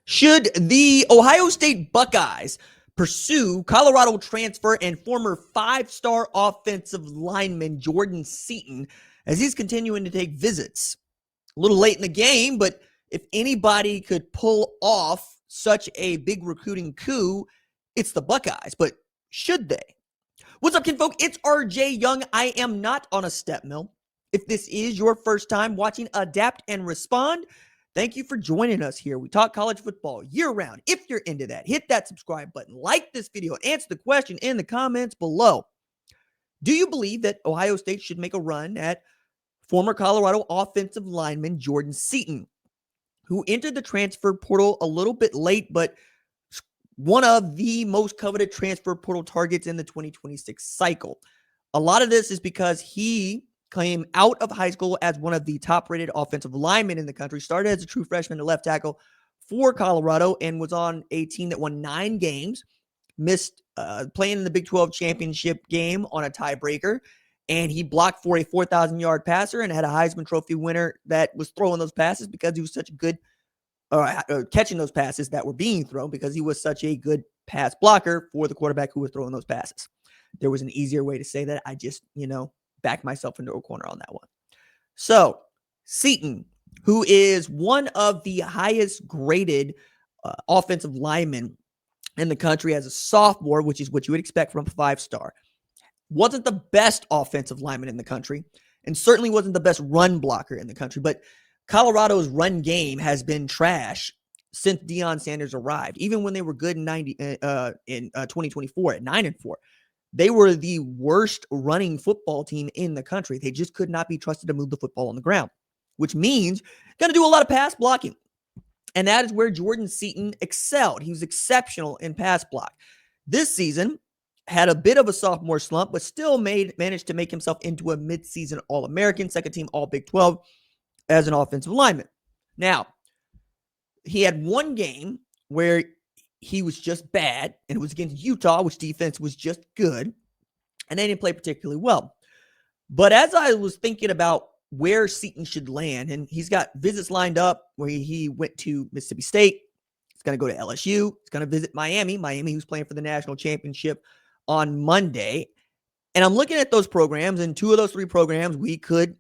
Should the Ohio State Buckeyes pursue Colorado transfer and former five-star offensive lineman Jordan Seaton as he's continuing to take visits? A little late in the game, but if anybody could pull off such a big recruiting coup, it's the Buckeyes. But should they? What's up, kinfolk? It's RJ Young. I am not on a step mill. If this is your first time watching Adapt and Respond, thank you for joining us here. We talk college football year-round. If you're into that, hit that subscribe button, like this video, and answer the question in the comments below. Do you believe that Ohio State should make a run at former Colorado offensive lineman Jordan Seaton, who entered the transfer portal a little bit late, but one of the most coveted transfer portal targets in the 2026 cycle? A lot of this is because he came out of high school as one of the top-rated offensive linemen in the country, started as a true freshman at left tackle for Colorado, and was on a team that won 9 games, missed playing in the Big 12 championship game on a tiebreaker, and he blocked for a 4,000-yard passer and had a Heisman Trophy winner that was throwing those passes because he was such a good catching those passes that were being thrown because he was such a good pass blocker for the quarterback who was throwing those passes. There was an easier way to say that. I just, backed myself into a corner on that one. So Seaton, who is one of the highest graded offensive linemen in the country as a sophomore, which is what you would expect from a 5-star, wasn't the best offensive lineman in the country and certainly wasn't the best run blocker in the country. But Colorado's run game has been trash since Deion Sanders arrived. Even when they were good in 2024 at 9-4, they were the worst running football team in the country. They just could not be trusted to move the football on the ground, which means got to do a lot of pass blocking. And that is where Jordan Seaton excelled. He was exceptional in pass block. This season had a bit of a sophomore slump, but still managed to make himself into a midseason All-American, second team All-Big 12 as an offensive lineman. Now, he had one game where he was just bad, and it was against Utah, which defense was just good, and they didn't play particularly well. But as I was thinking about where Seaton should land, and he's got visits lined up where he went to Mississippi State, he's going to go to LSU, he's going to visit Miami, who's playing for the national championship on Monday. And I'm looking at those programs, and 2 of those 3 programs we could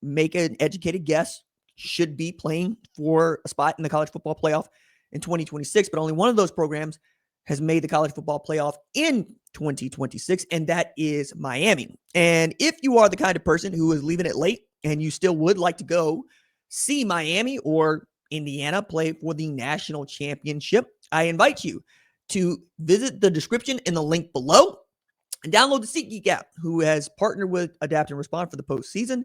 make an educated guess should be playing for a spot in the college football playoff in 2026, but only one of those programs has made the college football playoff in 2026, and that is Miami. And if you are the kind of person who is leaving it late and you still would like to go see Miami or Indiana play for the national championship, I invite you to visit the description in the link below and download the SeatGeek app, who has partnered with Adapt and Respond for the postseason,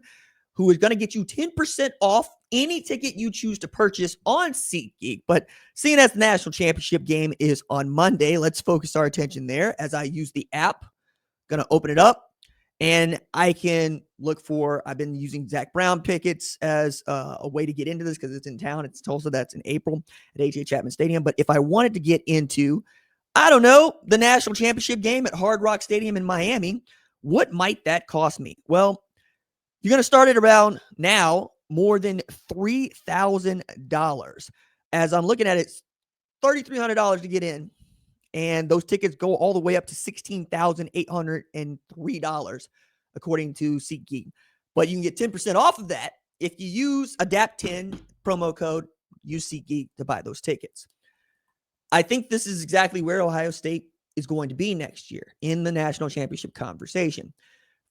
who is going to get you 10% off any ticket you choose to purchase on SeatGeek. But seeing as the national championship game is on Monday, let's focus our attention there as I use the app. Going to open it up, and I can look for, I've been using Zach Brown tickets as a way to get into this because it's in town. It's Tulsa. That's in April at A.J. Chapman Stadium. But if I wanted to get into, the national championship game at Hard Rock Stadium in Miami, what might that cost me? Well, you're going to start at around now more than $3,000. As I'm looking at it, it's $3,300 to get in. And those tickets go all the way up to $16,803, according to SeatGeek. But you can get 10% off of that if you use ADAPT10 promo code, use SeatGeek to buy those tickets. I think this is exactly where Ohio State is going to be next year in the national championship conversation.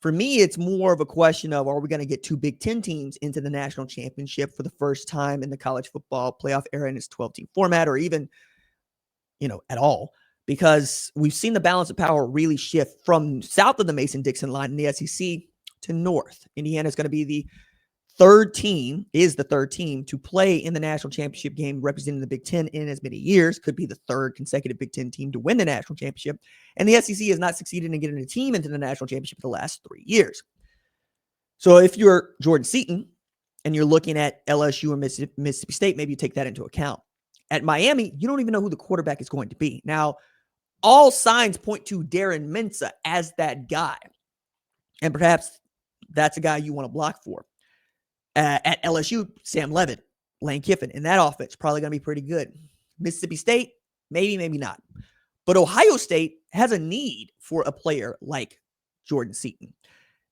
For me, it's more of a question of, are we going to get 2 Big Ten teams into the national championship for the first time in the college football playoff era in its 12-team format, or even, at all? Because we've seen the balance of power really shift from south of the Mason-Dixon line in the SEC to north. Indiana is going to be the third team to play in the national championship game representing the Big Ten in as many years, could be the 3rd consecutive Big Ten team to win the national championship. And the SEC has not succeeded in getting a team into the national championship for the last 3 years. So if you're Jordan Seaton and you're looking at LSU or Mississippi State, maybe you take that into account. At Miami, you don't even know who the quarterback is going to be. Now, all signs point to Darren Mensah as that guy. And perhaps that's a guy you want to block for. At LSU, Sam Levitt, Lane Kiffin, and that offense probably going to be pretty good. Mississippi State, maybe, maybe not. But Ohio State has a need for a player like Jordan Seaton.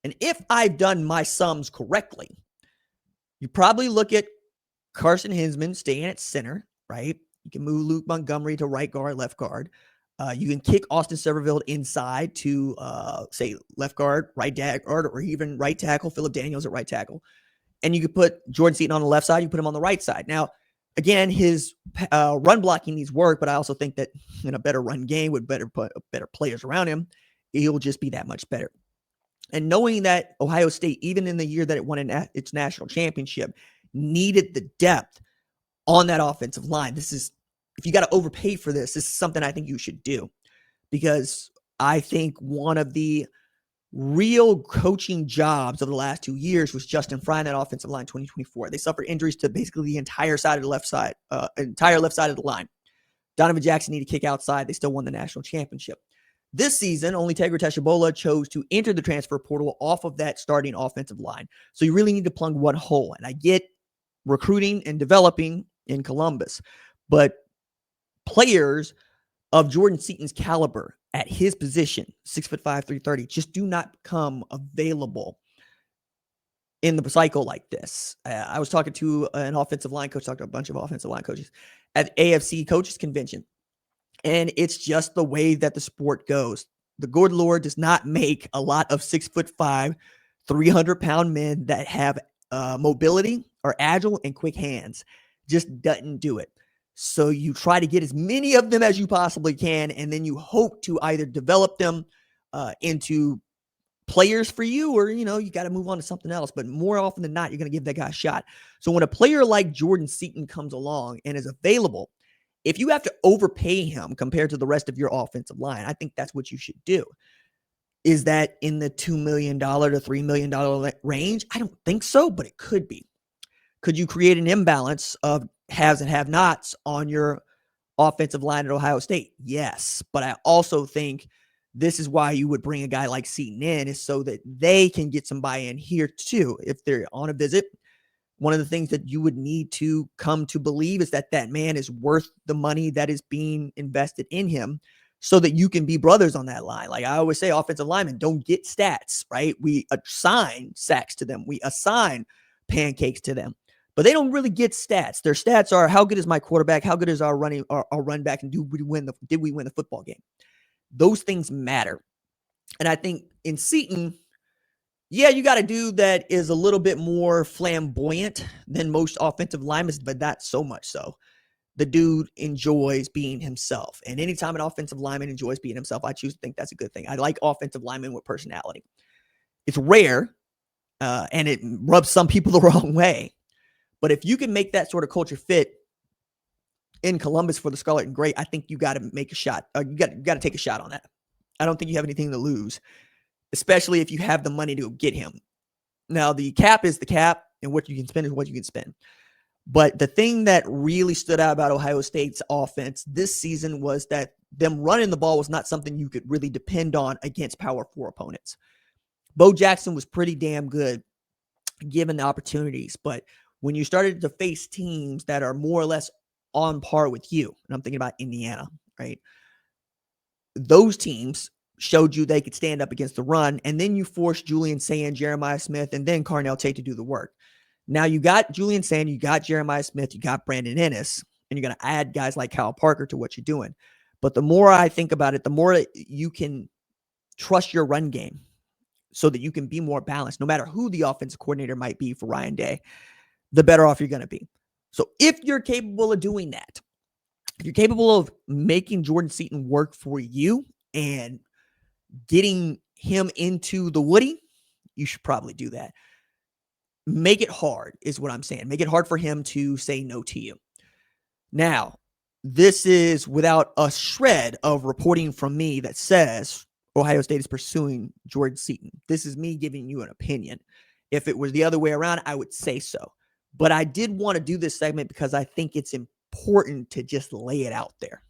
And if I've done my sums correctly, you probably look at Carson Hinsman staying at center, right? You can move Luke Montgomery to right guard, left guard. You can kick Austin Severville inside to, say, left guard, right guard, or even right tackle, Phillip Daniels at right tackle. And you could put Jordan Seaton on the left side. You put him on the right side. Now, again, his run blocking needs work, but I also think that in a better run game with better players around him, he'll just be that much better. And knowing that Ohio State, even in the year that it won its national championship, needed the depth on that offensive line. This is, if you got to overpay for this is something I think you should do, because I think one of the real coaching jobs of the last 2 years was Justin Fry in that offensive line 2024. They suffered injuries to basically the entire left side of the line. Donovan Jackson needed to kick outside. They still won the national championship. This season, only Tegra Teshabola chose to enter the transfer portal off of that starting offensive line. So you really need to plug one hole. And I get recruiting and developing in Columbus, but players of Jordan Seaton's caliber at his position, 6'5", 330, just do not come available in the cycle like this. I was talking to an offensive line coach, talked to a bunch of offensive line coaches at AFC Coaches Convention. And it's just the way that the sport goes. The good Lord does not make a lot of 6'5", 300-pound men that have mobility, are agile, and quick hands. Just doesn't do it. So you try to get as many of them as you possibly can, and then you hope to either develop them into players for you, or, you got to move on to something else. But more often than not, you're going to give that guy a shot. So when a player like Jordan Seaton comes along and is available, if you have to overpay him compared to the rest of your offensive line, I think that's what you should do. Is that in the $2 million to $3 million range? I don't think so, but it could be. Could you create an imbalance of haves and have-nots on your offensive line at Ohio State? Yes, but I also think this is why you would bring a guy like Seaton in, is so that they can get some buy-in here too. If they're on a visit, one of the things that you would need to come to believe is that that man is worth the money that is being invested in him, so that you can be brothers on that line. Like I always say, offensive linemen don't get stats, right? We assign sacks to them. We assign pancakes to them, but they don't really get stats. Their stats are, how good is my quarterback? How good is our run back? And did we win the football game? Those things matter. And I think in Seaton, yeah, you got a dude that is a little bit more flamboyant than most offensive linemen, but not so much so. The dude enjoys being himself. And anytime an offensive lineman enjoys being himself, I choose to think that's a good thing. I like offensive linemen with personality. It's rare, and it rubs some people the wrong way. But if you can make that sort of culture fit in Columbus for the Scarlet and Gray, I think you got to make a shot. You got to take a shot on that. I don't think you have anything to lose, especially if you have the money to get him. Now, the cap is the cap, and what you can spend is what you can spend. But the thing that really stood out about Ohio State's offense this season was that them running the ball was not something you could really depend on against Power 4 opponents. Bo Jackson was pretty damn good given the opportunities, but when you started to face teams that are more or less on par with you, and I'm thinking about Indiana, right? Those teams showed you they could stand up against the run, and then you forced Julian Sand, Jeremiah Smith, and then Carnell Tate to do the work. Now you got Julian Sand, you got Jeremiah Smith, you got Brandon Ennis, and you're going to add guys like Kyle Parker to what you're doing. But the more I think about it, the more you can trust your run game so that you can be more balanced. No matter who the offensive coordinator might be for Ryan Day, the better off you're going to be. So if you're capable of doing that, if you're capable of making Jordan Seaton work for you and getting him into the Woody, you should probably do that. Make it hard is what I'm saying. Make it hard for him to say no to you. Now, this is without a shred of reporting from me that says Ohio State is pursuing Jordan Seaton. This is me giving you an opinion. If it was the other way around, I would say so. But I did want to do this segment because I think it's important to just lay it out there.